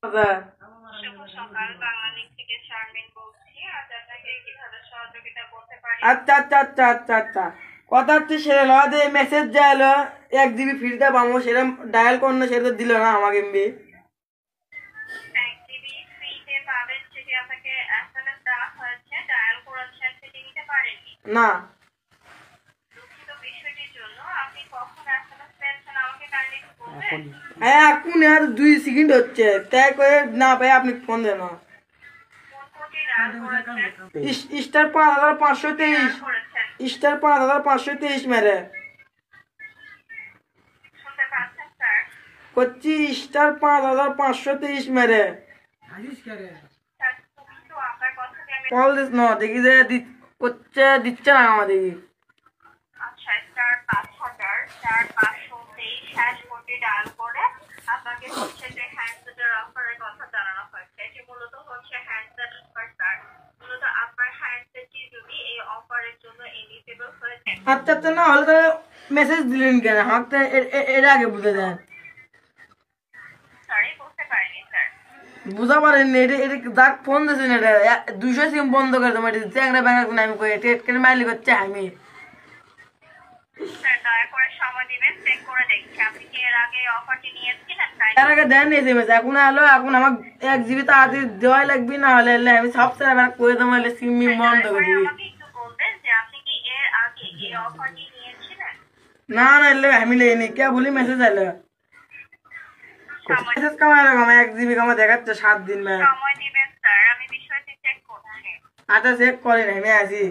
শুভ সকাল, বাংলালিংক থেকে শারমিন বলছি। আজ আপনাকে কিভাবে সহযোগিতা করতে পারি? আচ্ছা আচ্ছা আচ্ছা আচ্ছা আচ্ছা কথা হচ্ছে সেটা লওয়া মেসেজ যাইলো 1 GB ফ্রিতে পাবো, সেটা ডায়াল করলে সেটা দিল না আমাকে এমবি। 1 GB ফ্রিতে পাবেন, সেটি আপনাকে এসএমএস দেওয়া হয়েছে, ডায়াল করেছেন, সেটি নিতে পারেননি। না দুঃখিত বিষয়টির জন্য। আপনি কখন এসএমএস পেয়েছেন আমাকে কাইন্ডলি একটু বলবেন? এখন আর 2 সেকেন্ড হচ্ছে, তাই করে না পাই আপনি ফোন দেন। কোন কোডটি ডায়াল করেছেন? স্টার 5523 ডায়াল করেছেন স্টার 5523 মেরে শুনতে পাচ্ছেন স্যার? করছি স্টার 5523 মেরে স্যার, দুঃখিত, আপনার কথাটি আমি কল দিস না দেখি যে দিচ্ছে না আমাদের। আচ্ছা, স্টার 5000 স্টার 523 হ্যাশ কোডটি ডায়াল করে আপনাকে হচ্ছে যে হ্যান্ডসেটের অফারের কথা জানানো হয়েছে। এটি মূলত হচ্ছে হ্যান্ডসেট অফার স্যার। মূলত আপনার হ্যান্ডসেটটি যদি এই অফারের জন্য এলিজিবল হয়ে থাকে। আচ্ছা আচ্ছা, না হলে তো মেসেজ দিলেন কেন আমাকে? তো এর আগে বুঝে দেন। সরি, বুঝতে পারিনি স্যার। বুঝা পারেননি? এটা এটা যাক ফোন দিয়েছেন, এটা 200 সিম বন্ধ করে দেবো। এটা চ্যাংরা ব্যাংক আমি কই এটা মাইলি করছে আমি। স্যার, দয়া করে সময় দিবেন, চেক করে দেখছি। আপনি কি এর আগে এই অফারটি নিয়েছিলেন? এর আগে দেন এই মেসেজ, এখন এলো। এখন আমার 1 GB তাড়াতাড়ি দেওয়াই লাগবে, না হলে আমি সব স্যার করে দেবো, সিম মিম বন্ধ করে দিবি। আমাকে একটু বলবেন যে আপনি কি এর আগে এই অফারটি নিয়েছিলেন? না না, এলে আমি লেনি কে বলি মেসেজ এলো। মেসেজ কামাই লাগো, আমার 1 GB কামা দেখাচ্ছে 7 দিন ম্যাম। সময় দিবেন স্যার, আমি বিষয়টি চেক করছি। আচ্ছা চেক করেন, আমি আছি।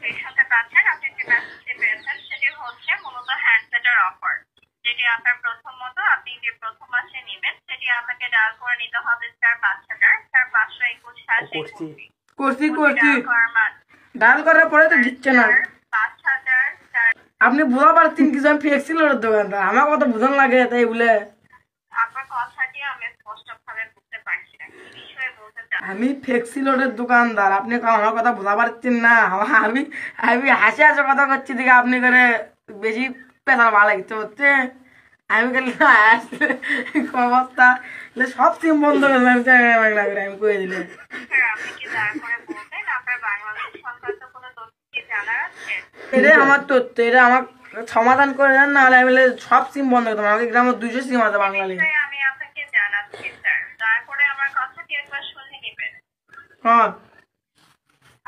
সেই সাথে পাচ্ছেন আপনি যে মেসেজটি পেয়েছেন সেটি হচ্ছে মূলত হ্যান্ডসেটের অফার, যেটি আপনার প্রথমত আপনি যে প্রথম মাসে নেবেন সেটি আপনাকে ডায়াল করে নিতে হবে স্টার 5000 স্টার 521 হ্যাশ করছি ডায়াল করার মান ডাল করার পরে তো দিচ্ছে না। 5000 স্টার। আপনি বুঝা পারছেন কিছু? আমি ফ্লেক্সিল দোকানটা, আমার কত বুঝন লাগে তাই বলে। আপনার কথাটি আমি স্পষ্টভাবে বুঝতে পারছি না, কি বিষয়ে বলতে চান? আমি ফ্লেক্সি লোডের দোকানদার, আপনি আমার কথা বুঝা পারছেন না? আমি আমি হাসি হাসি কথা করছি দেখে আপনি করে বেশি পেশা ভালো লাগছে হচ্ছে। আমি খালি অবস্থা সব সিম বন্ধ করে দিলাম, আমি কয়ে দিলে। স্যার, আপনি কি দয়া করে বলবেন আপনার বাংলাদেশ সংক্রান্ত কোনো তথ্য কি জানার আছে? এটা আমার তথ্য, এটা আমার সমাধান করে দেন, না হলে আমি সব সিম বন্ধ করতাম। আমাকে গ্রামে 200 সিম আছে বাঙালি। বিষয়ে আমি আপনাকে জানাচ্ছি স্যার, দয়া করে আমার কথাটি একবার শুনে নেবেন। হ্যাঁ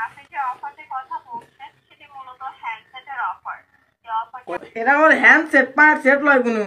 আপনি যে অফারটির কথা বলছেন সেটি মূলত হ্যান্ডসেটের অফার। এই অফারটি এটা আমার হ্যান্ড সেট পার সেট লয় কোনো।